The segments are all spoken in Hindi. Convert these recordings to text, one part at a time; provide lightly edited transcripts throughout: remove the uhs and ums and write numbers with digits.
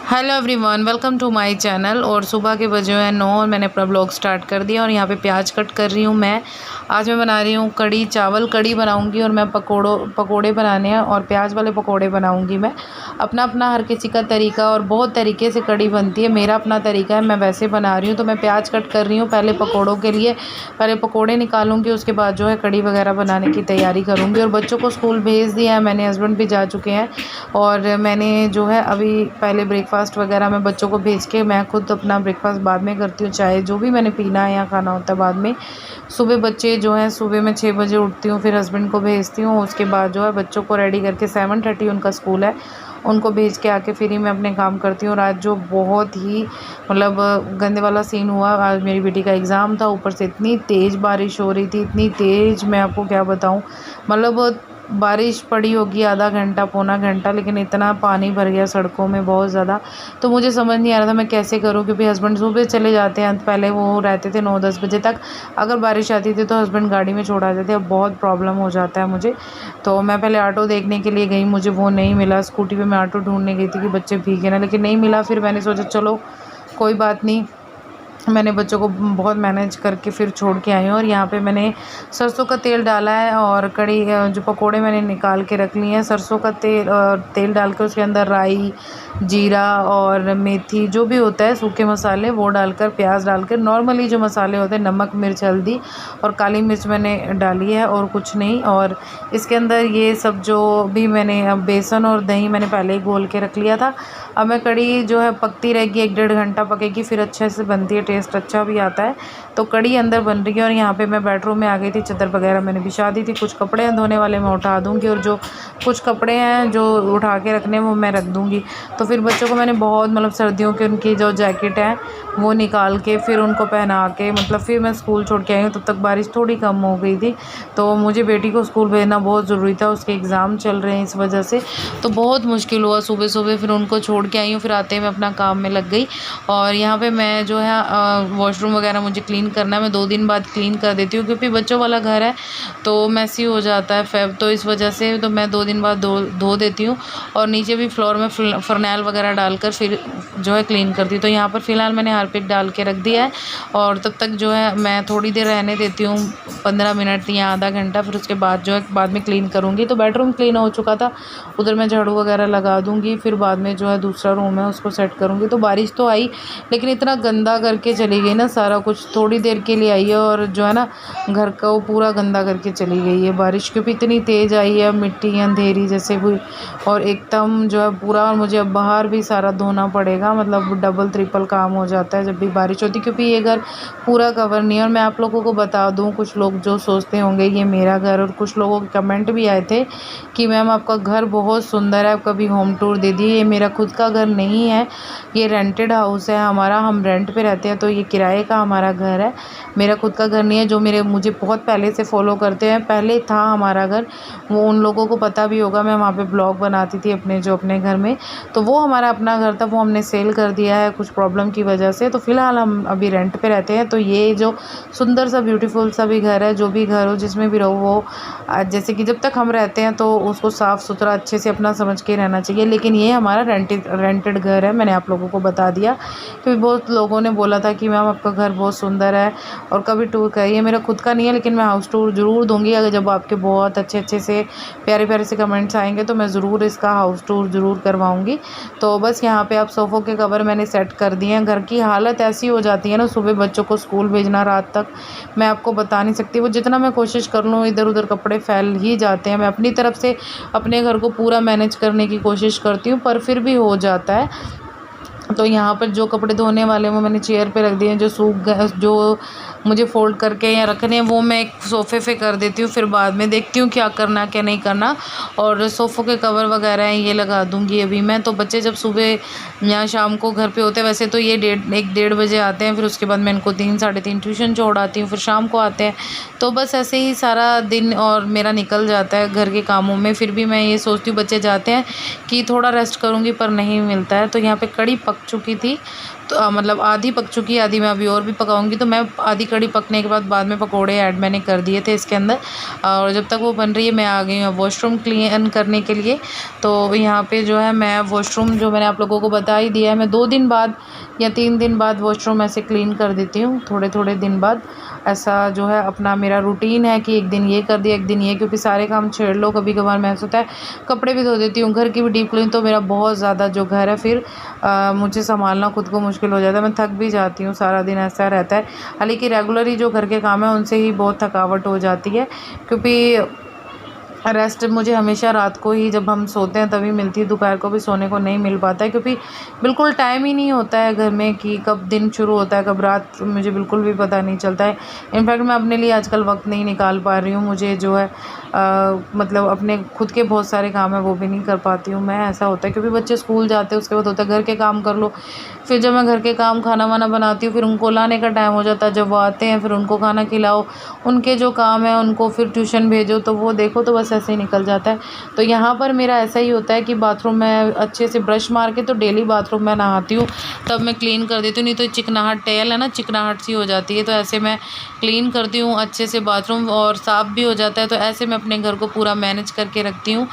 Hello everyone, welcome to my channel. और सुबह के बजे हैं 9 और मैंने अपना ब्लॉग स्टार्ट कर दिया। और यहाँ पे प्याज कट कर रही हूँ मैं। आज मैं बना रही हूँ कड़ी चावल। कड़ी बनाऊँगी और मैं पकोड़े बनाने हैं और प्याज वाले पकोड़े बनाऊँगी मैं। अपना अपना हर किसी का तरीका और बहुत तरीके से कड़ी बनती है। मेरा अपना तरीका है, मैं वैसे बना रही हूँ। तो मैं प्याज कट कर रही हूँ पहले पकोड़ों के लिए। पहले पकोड़े निकालूँगी, उसके बाद जो है कड़ी वगैरह बनाने की तैयारी करूँगी। और बच्चों को स्कूल भेज दिया है मैंने, हस्बैंड भी जा चुके हैं। और मैंने जो है अभी पहले ब्रेकफास्ट वगैरह मैं बच्चों को भेज के मैं खुद अपना ब्रेकफास्ट बाद में करती हूँ। चाय जो भी मैंने पीना है या खाना होता है बाद में। सुबह बच्चे जो हैं, सुबह मैं 6 बजे उठती हूँ, फिर हस्बैंड को भेजती हूँ। उसके बाद जो है बच्चों को रेडी करके 7:30 उनका स्कूल है, उनको भेज के आके फिर ही मैं अपने काम करती हूँ। और आज जो बहुत ही मतलब गंदे वाला सीन हुआ, आज मेरी बेटी का एग्ज़ाम था, ऊपर से इतनी तेज़ बारिश हो रही थी, इतनी तेज़ मैं आपको क्या बताऊँ। मतलब बारिश पड़ी होगी आधा घंटा पौना घंटा, लेकिन इतना पानी भर गया सड़कों में बहुत ज़्यादा। तो मुझे समझ नहीं आ रहा था मैं कैसे करूँ, क्योंकि हस्बैंड सुबह चले जाते हैं, पहले वो रहते थे 9-10 बजे तक। अगर बारिश आती थी तो हस्बैंड गाड़ी में छोड़ आते थे। अब बहुत प्रॉब्लम हो जाता है मुझे। तो मैं पहले ऑटो देखने के लिए गई, मुझे वो नहीं मिला। स्कूटी पे मैं ऑटो ढूंढने गई थी कि बच्चे भीगे ना, लेकिन नहीं मिला। फिर मैंने सोचा चलो कोई बात नहीं, मैंने बच्चों को बहुत मैनेज करके फिर छोड़ के आई हूँ। और यहाँ पे मैंने सरसों का तेल डाला है और कड़ी जो पकोड़े मैंने निकाल के रख लिए हैं। सरसों का तेल डाल के उसके अंदर राई, जीरा और मेथी जो भी होता है सूखे मसाले वो डालकर, प्याज डालकर, नॉर्मली जो मसाले होते हैं नमक मिर्च हल्दी और काली मिर्च मैंने डाली है और कुछ नहीं। और इसके अंदर ये सब जो भी मैंने बेसन और दही मैंने पहले ही घोल के रख लिया था। अब मैं कड़ी जो है पकती रहेगी, 1-1.5 घंटा पकेगी, फिर अच्छे से बनती है, टेस्ट अच्छा भी आता है। तो कड़ी अंदर बन रही है। और यहाँ पे मैं बेडरूम में आ गई थी, चादर वगैरह मैंने बिछा दी थी। कुछ कपड़े हैं धोने वाले, मैं उठा दूँगी, और जो कुछ कपड़े हैं जो उठा के रखने वो मैं रख दूँगी। तो फिर बच्चों को मैंने बहुत मतलब सर्दियों की उनकी जो जैकेट है वो निकाल के फिर उनको पहना के मतलब फिर मैं स्कूल छोड़ के आई हूँ। तब तक बारिश थोड़ी कम हो गई थी। तो मुझे बेटी को स्कूल भेजना बहुत ज़रूरी था, उसके एग्ज़ाम चल रहे हैं इस वजह से। तो बहुत मुश्किल हुआ सुबह सुबह, फिर उनको छोड़ के आई हूँ, फिर आते ही मैं अपना काम में लग गई। और यहाँ पे मैं जो है वॉशरूम वगैरह मुझे क्लीन करना है, मैं 2 दिन बाद क्लीन कर देती हूँ, क्योंकि बच्चों वाला घर है तो मैसी हो जाता है तो इस वजह से तो मैं 2 दिन बाद धो देती हूँ। और नीचे भी फ्लोर में फर्नैल वगैरह डालकर फिर जो है क्लीन करती हूँ। तो यहाँ पर फ़िलहाल मैंने हार्पिक डाल के रख दिया है। और तब तक जो है मैं थोड़ी देर रहने देती हूँ, 15 मिनट या आधा घंटा, फिर उसके बाद जो है बाद में क्लीन करूँगी। तो बेडरूम क्लीन हो चुका था, उधर मैं झाड़ू वगैरह लगा दूँगी, फिर बाद में जो है दूसरा रूम है उसको सेट करूँगी। तो बारिश तो आई, लेकिन इतना गंदा करके चली गई ना सारा कुछ, थोड़ी देर के लिए आई है और जो है ना घर का वो पूरा गंदा करके चली गई है बारिश, क्योंकि इतनी तेज़ आई है, मिट्टी अंधेरी जैसे हुई और एकदम जो है पूरा। और मुझे अब बाहर भी सारा धोना पड़ेगा, मतलब डबल ट्रिपल काम हो जाता है जब भी बारिश होती है, क्योंकि ये घर पूरा कवर नहीं है। और मैं आप लोगों को बता दूं, कुछ लोग जो सोचते होंगे ये मेरा घर, और कुछ लोगों के कमेंट भी आए थे कि मैम आपका घर बहुत सुंदर है, आप कभी होम टूर दे दिए। ये मेरा खुद का घर नहीं है, ये रेंटेड हाउस है हमारा, हम रेंट पे रहते हैं, तो ये किराए का हमारा घर है, मेरा खुद का घर नहीं है। जो मुझे बहुत पहले से फॉलो करते हैं, पहले था हमारा घर, वो उन लोगों को पता भी होगा, मैं वहाँ पे ब्लॉग बनाती थी अपने घर में। तो वो हमारा अपना घर था, वो हमने सेल कर दिया है कुछ प्रॉब्लम की वजह से। तो फ़िलहाल हम अभी रेंट पे रहते हैं। तो ये जो सुंदर सा ब्यूटीफुल सा भी घर है, जो भी घर हो जिसमें भी रहो, वो जैसे कि जब तक हम रहते हैं तो उसको साफ़ सुथरा अच्छे से अपना समझ के रहना चाहिए। लेकिन ये हमारा रेंटेड घर है, मैंने आप लोगों को बता दिया। क्योंकि बहुत लोगों ने बोला था कि मैम आपका घर बहुत सुंदर है और कभी टूर करिए। मेरा खुद का नहीं है, लेकिन मैं हाउस टूर ज़रूर दूँगी। अगर जब आपके बहुत अच्छे से प्यारे से कमेंट्स आएंगे तो मैं ज़रूर इसका हाउस टूर ज़रूर करवाऊँगी। तो बस यहाँ पे आप सोफ़ों के कवर मैंने सेट कर दिए हैं। घर की हालत ऐसी हो जाती है ना, सुबह बच्चों को स्कूल भेजना, रात तक मैं आपको बता नहीं सकती। वो जितना मैं कोशिश कर लूँ इधर उधर कपड़े फैल ही जाते हैं। मैं अपनी तरफ से अपने घर को पूरा मैनेज करने की कोशिश करती हूँ, पर फिर भी हो जाता है। तो यहाँ पर जो कपड़े धोने वाले हैं वो मैंने चेयर पे रख दिए हैं, जो सूख गए, जो मुझे फ़ोल्ड करके या रखने हैं वो मैं एक सोफ़े पे कर देती हूँ, फिर बाद में देखती हूँ क्या करना क्या नहीं करना। और सोफ़ों के कवर वगैरह हैं ये लगा दूँगी अभी मैं। तो बच्चे जब सुबह या शाम को घर पे होते हैं, वैसे तो ये 1-1:30 बजे आते हैं, फिर उसके बाद मैं इनको 3-3:30 ट्यूशन छोड़ाती हूँ, फिर शाम को आते हैं। तो बस ऐसे ही सारा दिन और मेरा निकल जाता है घर के कामों में। फिर भी मैं ये सोचती हूँ बच्चे जाते हैं कि थोड़ा रेस्ट करूँगी, पर नहीं मिलता है। तो यहाँ पे कड़ी पक पक चुकी थी, तो मतलब आधी पक चुकी है, आधी मैं अभी और भी पकाऊंगी। तो मैं आधी कड़ी पकने के बाद में पकोड़े ऐड मैंने कर दिए थे इसके अंदर। और जब तक वो बन रही है मैं आ गई हूँ वॉशरूम क्लीन करने के लिए। तो यहाँ पे जो है मैं वॉशरूम जो मैंने आप लोगों को बता ही दिया है, मैं 2 दिन बाद या 3 दिन बाद वॉशरूम ऐसे क्लीन कर देती हूँ, थोड़े थोड़े दिन बाद। ऐसा जो है अपना मेरा रूटीन है कि एक दिन ये कर दिया, एक दिन ये, क्योंकि सारे काम छेड़ लो। कभी कभार महसूस होता है कपड़े भी धो देती हूँ, घर की भी डीप क्लीन। तो मेरा बहुत ज़्यादा जो घर है फिर मुझे संभालना खुद को मुश्किल हो जाता है, मैं थक भी जाती हूँ, सारा दिन ऐसा रहता है। हालांकि रेगुलरली जो घर के काम है उनसे ही बहुत थकावट हो जाती है, क्योंकि रेस्ट मुझे हमेशा रात को ही जब हम सोते हैं तभी मिलती है, दोपहर को भी सोने को नहीं मिल पाता है, क्योंकि बिल्कुल टाइम ही नहीं होता है घर में कि कब दिन शुरू होता है कब रात, मुझे बिल्कुल भी पता नहीं चलता है। इनफैक्ट मैं अपने लिए आजकल वक्त नहीं निकाल पा रही हूँ, मुझे जो है मतलब अपने खुद के बहुत सारे काम है वो भी नहीं कर पाती हूँ मैं। ऐसा होता है क्योंकि बच्चे स्कूल जाते हैं, उसके बाद होता है घर के काम कर लो, फिर जब मैं घर के काम खाना वाना बनाती हूँ फिर उनको लाने का टाइम हो जाता है, जब वो आते हैं फिर उनको खाना खिलाओ, उनके जो काम है उनको फिर ट्यूशन भेजो, तो वो देखो तो बस ऐसे ही निकल जाता है। तो यहाँ पर मेरा ऐसा ही होता है कि बाथरूम में अच्छे से ब्रश मार के, तो डेली बाथरूम में नहाती हूँ तब मैं क्लीन कर देती हूँ, नहीं तो चिकनाहट टेल है ना, चिकनाहट सी हो जाती है। तो ऐसे मैं क्लीन करती हूँ अच्छे से बाथरूम और साफ़ भी हो जाता है। तो ऐसे मैं अपने घर को पूरा मैनेज करके रखती हूँ।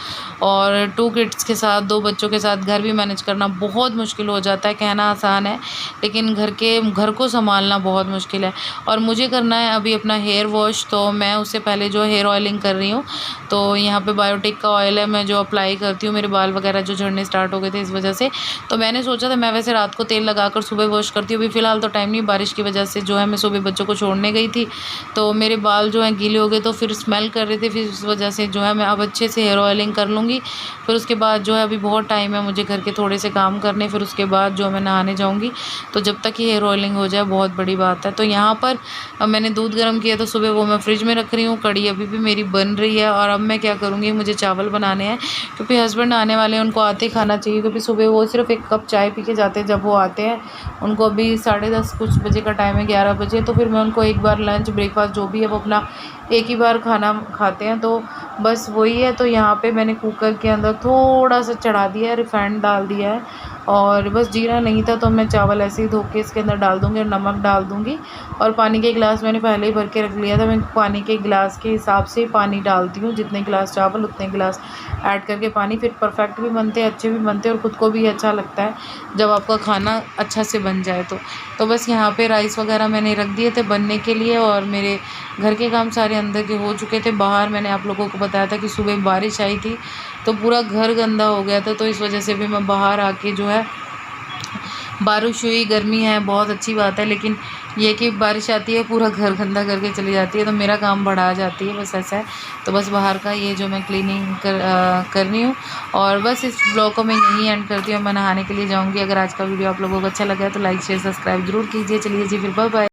और 2 किड्स के साथ, 2 बच्चों के साथ घर भी मैनेज करना बहुत मुश्किल हो जाता है। कहना आसान है लेकिन घर को संभालना बहुत मुश्किल है। और मुझे करना है अभी अपना हेयर वॉश, तो मैं उससे पहले जो हेयर ऑयलिंग कर रही हूँ। तो यहाँ पे बायोटिक का ऑयल है, मैं जो अप्लाई करती हूँ, मेरे बाल वगैरह जो झड़ने स्टार्ट हो गए थे इस वजह से। तो मैंने सोचा था मैं वैसे रात को तेल लगाकर सुबह वॉश करती हूँ, अभी फ़िलहाल तो टाइम नहीं, बारिश की वजह से जो है मैं सुबह बच्चों को छोड़ने गई थी तो मेरे बाल जो हैं गीले हो गए, तो फिर स्मेल कर रहे थे, फिर इस वजह से जो है मैं अब अच्छे से हेयर ऑयलिंग कर लूँगी। फिर उसके बाद जो है अभी बहुत टाइम है मुझे घर के थोड़े से काम करने, फिर उसके बाद जो मैं नहाने जाऊँगी। तो जब तक ये हेयर ऑयलिंग हो जाए बहुत बड़ी बात है। तो यहाँ पर मैंने दूध गर्म किया तो सुबह वो मैं फ्रिज में रख रही हूँ, कढ़ी अभी भी मेरी बन रही है। और अब मैं क्या करूँगी, मुझे चावल बनाने हैं क्योंकि हस्बैंड आने वाले हैं, उनको आते ही खाना चाहिए, क्योंकि सुबह वो सिर्फ 1 कप चाय पी के जाते हैं जब वो आते हैं। उनको अभी 10:30 कुछ बजे का टाइम है, 11 बजे। तो फिर मैं उनको एक बार लंच ब्रेकफास्ट जो भी है वो अपना एक ही बार खाना खाते हैं, तो बस वही है। तो यहाँ पे मैंने कुकर के अंदर थोड़ा सा चढ़ा दिया है, रिफाइंड डाल दिया है, और बस जीरा नहीं था तो मैं चावल ऐसे ही धो के इसके अंदर डाल दूँगी और नमक डाल दूँगी। और पानी के गिलास मैंने पहले ही भर के रख लिया था, मैं पानी के गिलास के हिसाब से पानी डालती हूँ, जितने गिलास चावल उतने गिलास ऐड करके पानी। फिर परफेक्ट भी बनते हैं, अच्छे भी बनते हैं, और ख़ुद को भी अच्छा लगता है जब आपका खाना अच्छा से बन जाए तो बस यहाँ पे राइस वगैरह मैंने रख दिए थे बनने के लिए, और मेरे घर के काम सारे अंदर के हो चुके थे। बाहर मैंने आप लोगों को बताया था कि सुबह बारिश आई थी तो पूरा घर गंदा हो गया था, तो इस वजह से भी मैं बाहर आके जो है, बारिश हुई, गर्मी है, बहुत अच्छी बात है, लेकिन ये कि बारिश आती है पूरा घर गंदा करके चली जाती है, तो मेरा काम बढ़ा जाती है, बस ऐसा है। तो बस बाहर का ये जो मैं क्लीनिंग कर रही हूँ, और बस इस ब्लॉग को मैं यहीं एंड करती हूँ। मैं नहाने के लिए जाऊँगी। अगर आज का वीडियो आप लोगों को अच्छा लगा है तो लाइक शेयर सब्सक्राइब जरूर कीजिए। चलिए जी, फिर बाय बाय।